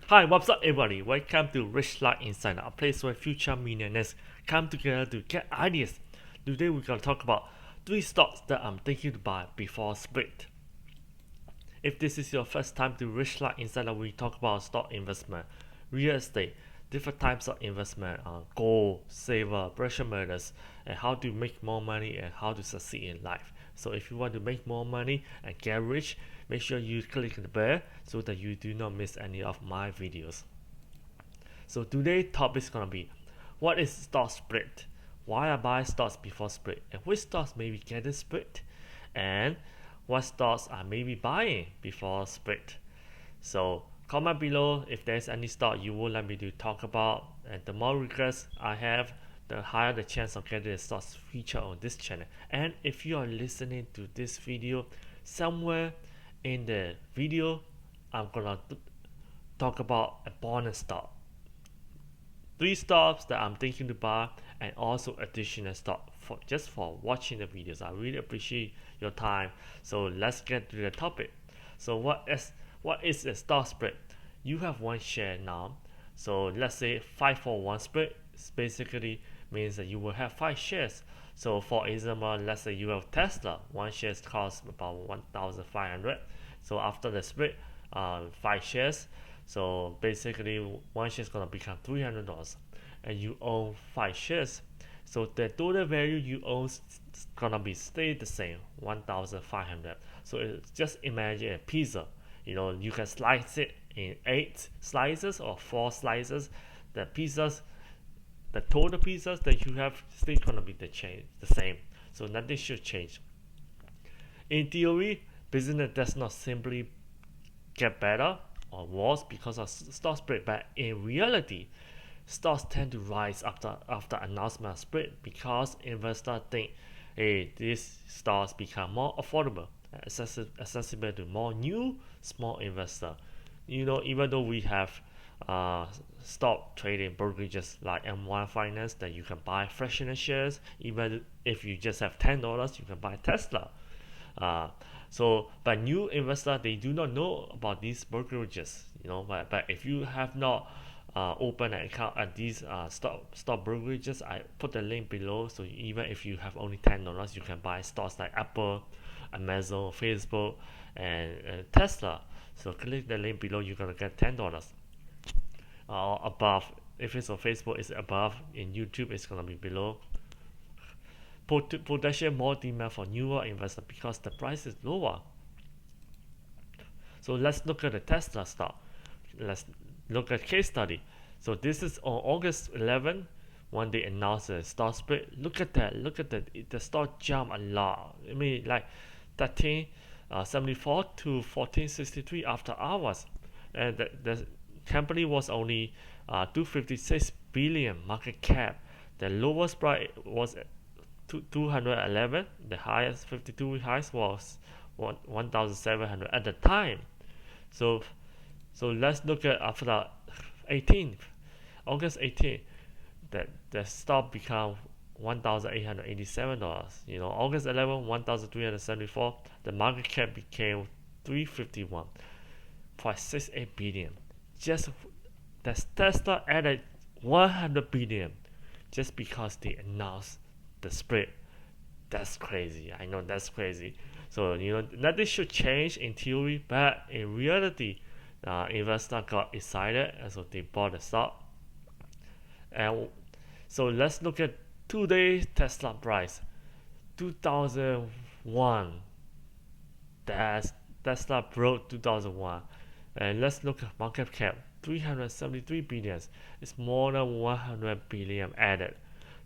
Hi, what's up, everybody? Welcome to Rich Life Insider, a place where future millionaires come together to get ideas. Today, we're going to talk about 3 stocks that I'm thinking to buy before split. If this is your first time to Rich Life Insider, we talk about stock investment, real estate, different types of investment, gold, silver, precious metals, and how to make more money and how to succeed in life. So if you want to make more money and get rich, make sure you click the bell so that you do not miss any of my videos. So today's topic is gonna be what is stock split, why I buy stocks before split, and which stocks maybe get split, and what stocks I may be buying before split. So comment below if there's any stock you would like me to talk about, and the more requests I have, the higher the chance of getting the stocks featured on this channel. And if you are listening to this video, somewhere in the video I'm gonna talk about a bonus stock, 3 stocks that I'm thinking to buy, and also additional stock for just for watching the videos. I really appreciate your time. So let's get to the topic. So what is a stock split? You have one share now. So let's say 5-for-1 split basically means that you will have 5 shares. So for example, let's say you have Tesla, one share costs about 1,500. So after the split, 5 shares. So basically, one share is gonna become $300, and you own 5 shares. So the total value you own is gonna be stay the same, 1,500. So just imagine a pizza. You can slice it in 8 slices or 4 slices. The pizzas, the total pizzas that you have, still gonna be the same. So nothing should change. In theory, business does not simply get better or worse because of stock split, but in reality, stocks tend to rise after announcement of split because investors think, hey, these stocks become more affordable, accessible to more new small investor. Even though we have stock trading brokerages like M1 Finance that you can buy fractional shares, even if you just have $10, you can buy Tesla. But new investor, they do not know about these brokerages. But if you have not opened an account at these stock brokerages, I put the link below. So even if you have only $10, you can buy stocks like Apple, Amazon, Facebook, and Tesla. So click the link below. You're gonna get $10. Above, if it's on Facebook, it's above. In YouTube, it's gonna be below. Potential more demand for newer investors because the price is lower. So let's look at the Tesla stock. Let's look at case study. So this is on August 11 when they announced the stock split. Look at that. Look at that. The stock jumped a lot. I mean, like 1374 to 1463 after hours, and the company was only 256 billion market cap. The lowest price was 211. The highest 52 highest was 1,700 at the time. So let's look at after 18th, August 18th, that the stock become $1,887. August 11, 1,374. The market cap became 351.68 billion. Just the Tesla added 100 billion just because they announced the split. That's crazy. I know that's crazy. So nothing should change in theory, but in reality, investor got excited, and so they bought the stock. And so let's look at today's Tesla price, 2001. That's Tesla broke 2001, and let's look at market cap, 373 billions. It's more than 100 billion added.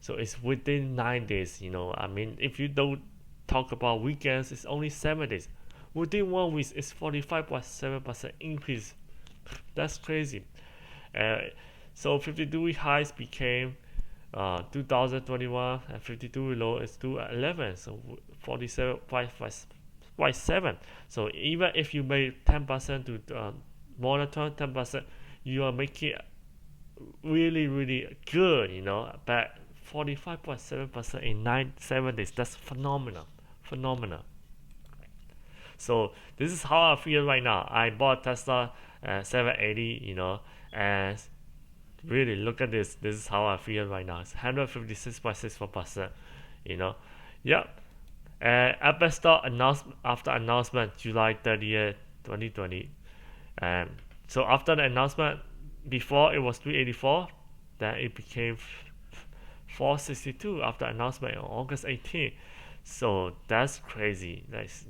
So it's within 9 days. I mean, if you don't talk about weekends, it's only 7 days. Within 1 week, it's 45.7% increase. That's crazy. So 52 highs became 2021, and 52 low is 211. So 47.7. So even if you made 10% to monitor 10%, you are making really, really good. But 45.7% in 7 days, that's phenomenal. So this is how I feel right now. I bought Tesla 780, and really look at this. This is how I feel right now. It's 156.64%, you know. Yep. Apple stock announced after announcement July 30th, 2020. Um, so after the announcement, before it was 384, then it became 462 after announcement on August 18th. So that's crazy. That's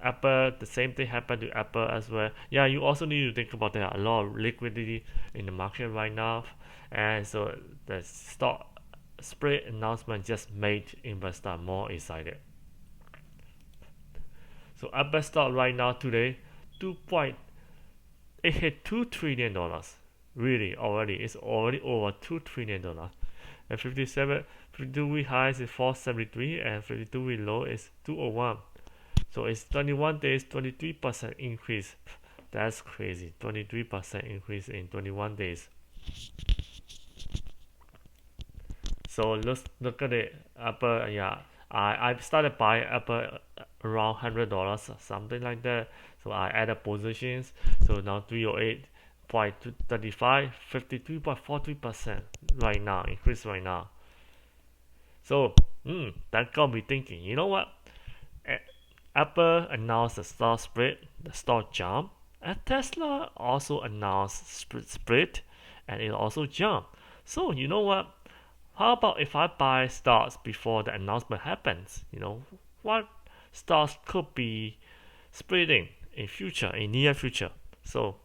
Apple. The same thing happened to Apple as well. Yeah, you also need to think about there are a lot of liquidity in the market right now, and so the stock split announcement just made investors more excited. So Apple stock right now today, 2 point it hit $2 trillion. Really, already it's already over $2 trillion. And 52-week highs is 473, and 52-week low is 201. So it's 21 days, 23% increase. That's crazy. 23% increase in 21 days. So let's look at it. Apple, yeah, I started buying Apple around $100, something like that. So I added positions. So now 308.35, 53.43% right now, increase right now. So that got me thinking. You know what? Apple announced the stock split, the stock jump, and Tesla also announced split, and it also jumped. So you know what? How about if I buy stocks before the announcement happens? What stocks could be splitting in near future? So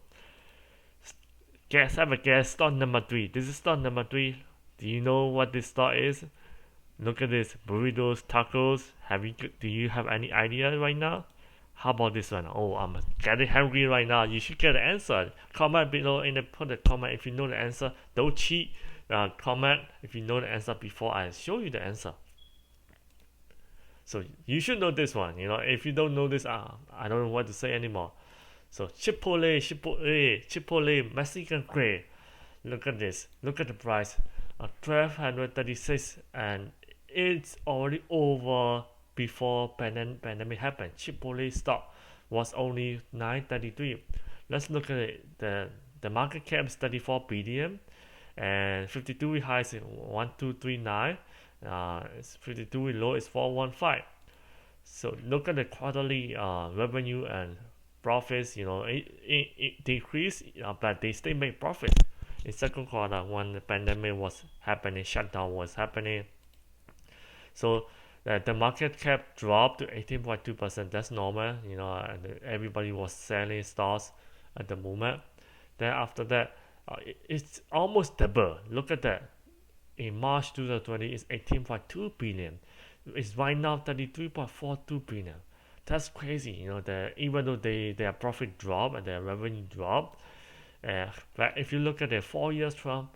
have a guess. Stock number three. This is stock number three. Do you know what this stock is? Look at this burritos, tacos. Do you have any idea right now? How about this one? Oh, I'm getting hungry right now. You should get the answer. Comment below put a comment if you know the answer. Don't cheat. Comment if you know the answer before I show you the answer. So you should know this one. If you don't know this, I don't know what to say anymore. So Chipotle, Mexican Grill. Look at this. Look at the price. 1236, and it's already over before pandemic happened. Chipotle stock was only 933. Let's look at it. The market cap is 34 billion, and 52-week high is 1239. 52-week low is 415. So look at the quarterly revenue and profits. It decreased, but they still make profit in second quarter when the pandemic was happening, shutdown was happening. So the market cap dropped to 18.2%. That's normal, and everybody was selling stocks at the moment. Then after that, it's almost double. Look at that. In March 2020, it's 18.2 billion. It's right now 33.42 billion. That's crazy. Even though their profit dropped and their revenue dropped, but if you look at the 4 years from,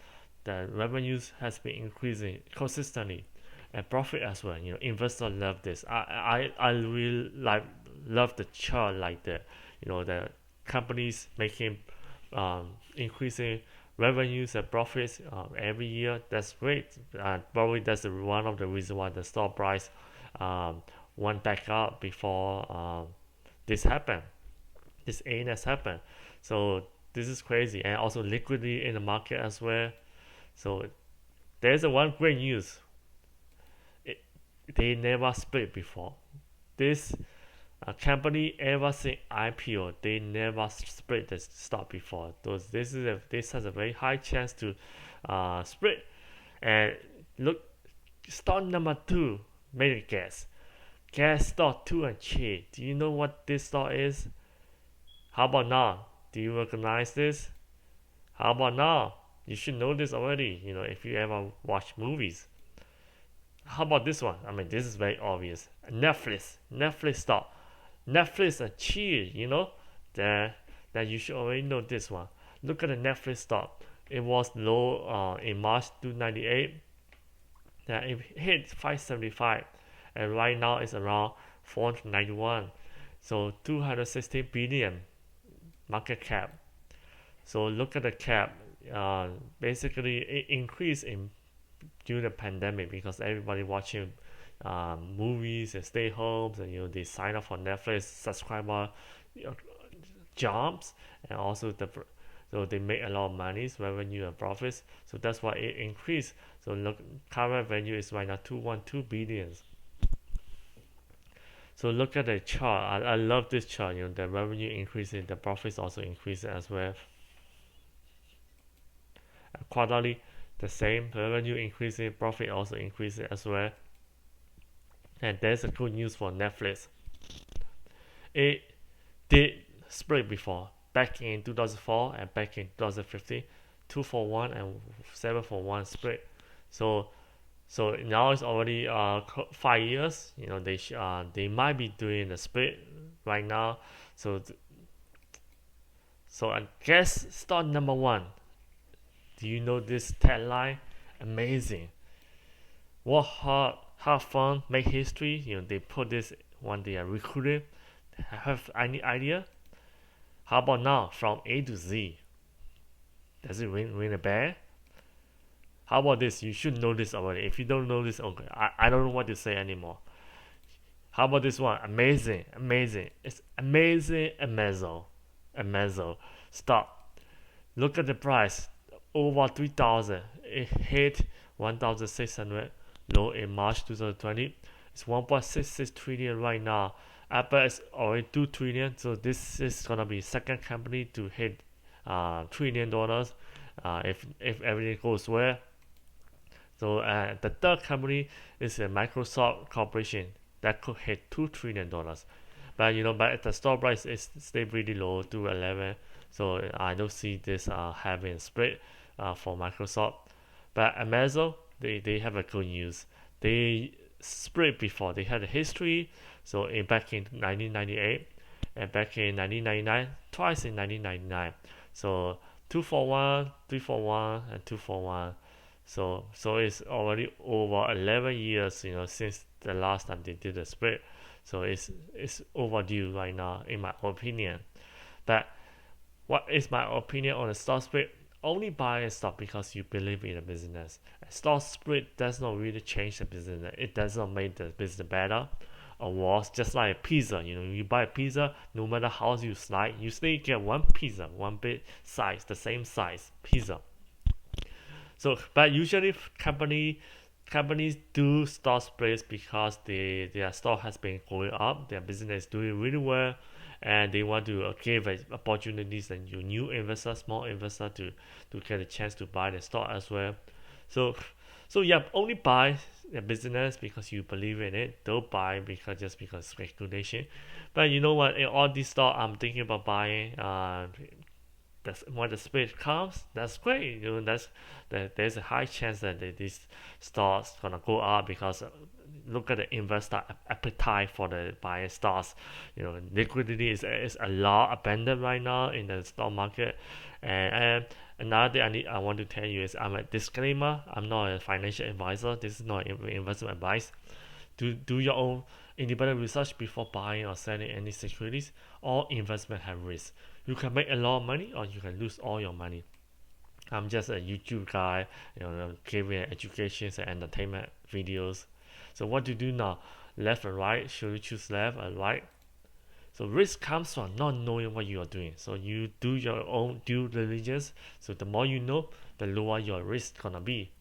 the revenues has been increasing consistently, and profit as well. Investors love this. I really love the chart like that. The companies making increasing revenues and profits every year. That's great. Probably that's one of the reasons why the stock price went back up before this happened. This ain't has happened. So this is crazy, and also liquidity in the market as well. So there's a one great news. They never split before. This company ever since IPO, they never split the stock before. This has a very high chance to split. And look, stock number two, make a guess. Gas stock 2 and 3. Do you know what this stock is? How about now? Do you recognize this? How about now? You should know this already, if you ever watch movies. How about this one? I mean, this is very obvious. Netflix stock. Netflix and chill, that you should already know this one. Look at the Netflix stock. It was low in March 298. Then it hit 575, and right now it's around 491. So 216 billion market cap. So look at the cap. Basically, it increased during the pandemic because everybody watching movies and stay homes, and they sign up for Netflix subscriber jobs, and also so they make a lot of money, revenue and profits. So that's why it increased. So look, current revenue is right now 212 billions. So look at the chart. I love this chart. The revenue increasing, the profits also increasing as well. Quarterly, the same revenue increasing, profit also increasing as well. And there's a good news for Netflix. It did split before, back in 2004 and back in 2015, 2-for-1 and 7-for-1 split. So now it's already 5 years. They might be doing the split right now. So I guess start number one. Do you know this tagline? Amazing. Work hard, have fun, make history. They put this when they are recruited. Have any idea? How about now, from A to Z? Does it ring a bell? How about this? You should know this already. If you don't know this, okay, I don't know what to say anymore. How about this one? Amazing, amazing. It's amazing, amazing. Stop. Look at the price. Over 3,000. It hit 1,600 low in March 2020. It's 1.66 trillion right now. Apple is already 2 trillion, so this is gonna be second company to hit $1 trillion if everything goes well. So the third company is a Microsoft Corporation that could hit $2 trillion. But the stock price is stay pretty low, 211. So I don't see this having a spread for Microsoft. But Amazon, they have a good news. They split before. They had a history. So back in 1998 and back in 1999, twice in 1999. So 2-for-1, 3-for-1, and 2-for-1. So it's already over 11 years, since the last time they did the split. So it's overdue right now, in my opinion. But what is my opinion on the stock split? Only buy a stock because you believe in the business. A stock split does not really change the business. It does not make the business better or worse. Just like a pizza, you buy a pizza, no matter how you slice, you still get one pizza, one big size, the same size pizza. So, but usually companies do stock splits because their stock has been going up, their business is doing really well, and they want to give opportunities and new investors, small investors to get a chance to buy the stock as well. So yeah, only buy the business because you believe in it. Don't buy because speculation. But you know what? In all these stock, I'm thinking about buying. When the split comes, that's great. There's a high chance that this stock's gonna go up because look at the investor appetite for the buying stocks. Liquidity is a lot abundant right now in the stock market. And another thing I want to tell you is I'm a disclaimer. I'm not a financial advisor. This is not investment advice. Do your own independent research before buying or selling any securities. All investment have risk. You can make a lot of money or you can lose all your money. I'm just a YouTube guy, giving education and entertainment videos. So what to do now? Left or right? Should you choose left or right? So risk comes from not knowing what you are doing. So you do your own due diligence. So the more you know, the lower your risk gonna be.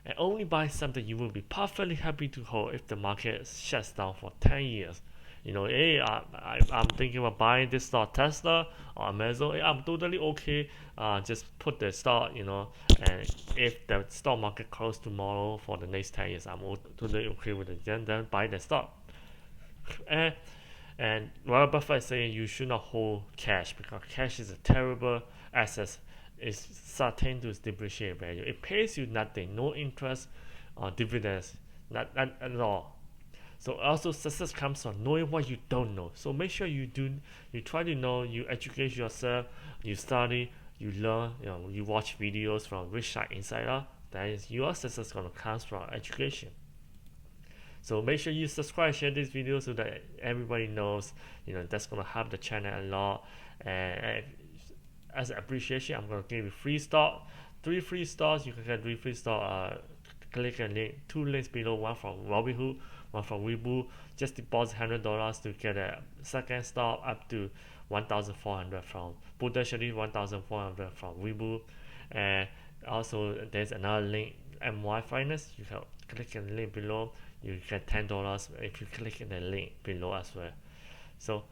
And only buy something you will be perfectly happy to hold if the market shuts down for 10 years. Hey, I'm thinking about buying this stock, Tesla or Amazon. Hey, I'm totally okay. Just put the stock, and if the stock market closes tomorrow for the next 10 years, I'm totally okay with it. Then buy the stock. And Warren Buffett is saying you should not hold cash because cash is a terrible asset. It's certain to depreciate value. It pays you nothing, no interest or dividends, not at all. So also success comes from knowing what you don't know. So make sure you try to know, you educate yourself, you study, you learn, you watch videos from Rich Side Insider. That is your success gonna come from education. So make sure you subscribe, share this video so that everybody knows, that's gonna help the channel a lot. And as an appreciation, I'm gonna give you free stock, 3 free stocks. You can get 3 free stock. Click a link, 2 links below, one from Robinhood, One from Weibo, just deposit $100 to get a second stop up to 1,400 from potentially 1,400 from Weibo. And also there's another link, MY Finance. You can click on the link below. You get $10 if you click in the link below as well. So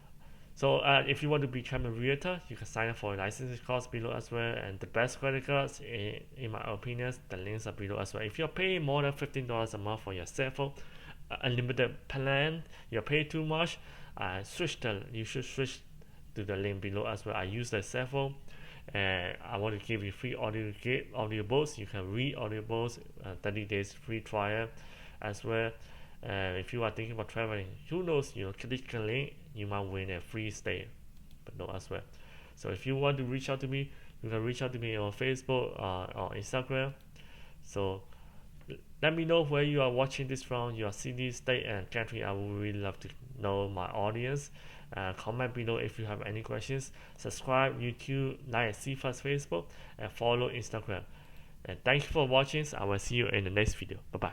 if you want to become a realtor, you can sign up for a licensing course below as well. And the best credit cards, in my opinion, the links are below as well. If you're paying more than $15 a month for your cell phone, unlimited plan, you're paying too much, you should switch to the link below as well. I use the cell phone, and I want to give you free audiobooks. You can read audiobooks, 30 days free trial as well. If you are thinking about traveling, who knows, click a link, you might win a free stay, but no as well. So if you want to reach out to me, you can reach out to me on Facebook or Instagram. So let me know where you are watching this from, your city, state, and country. I would really love to know my audience. Comment below if you have any questions. Subscribe YouTube, like CFast Facebook, and follow Instagram. And thank you for watching. I will see you in the next video. Bye bye.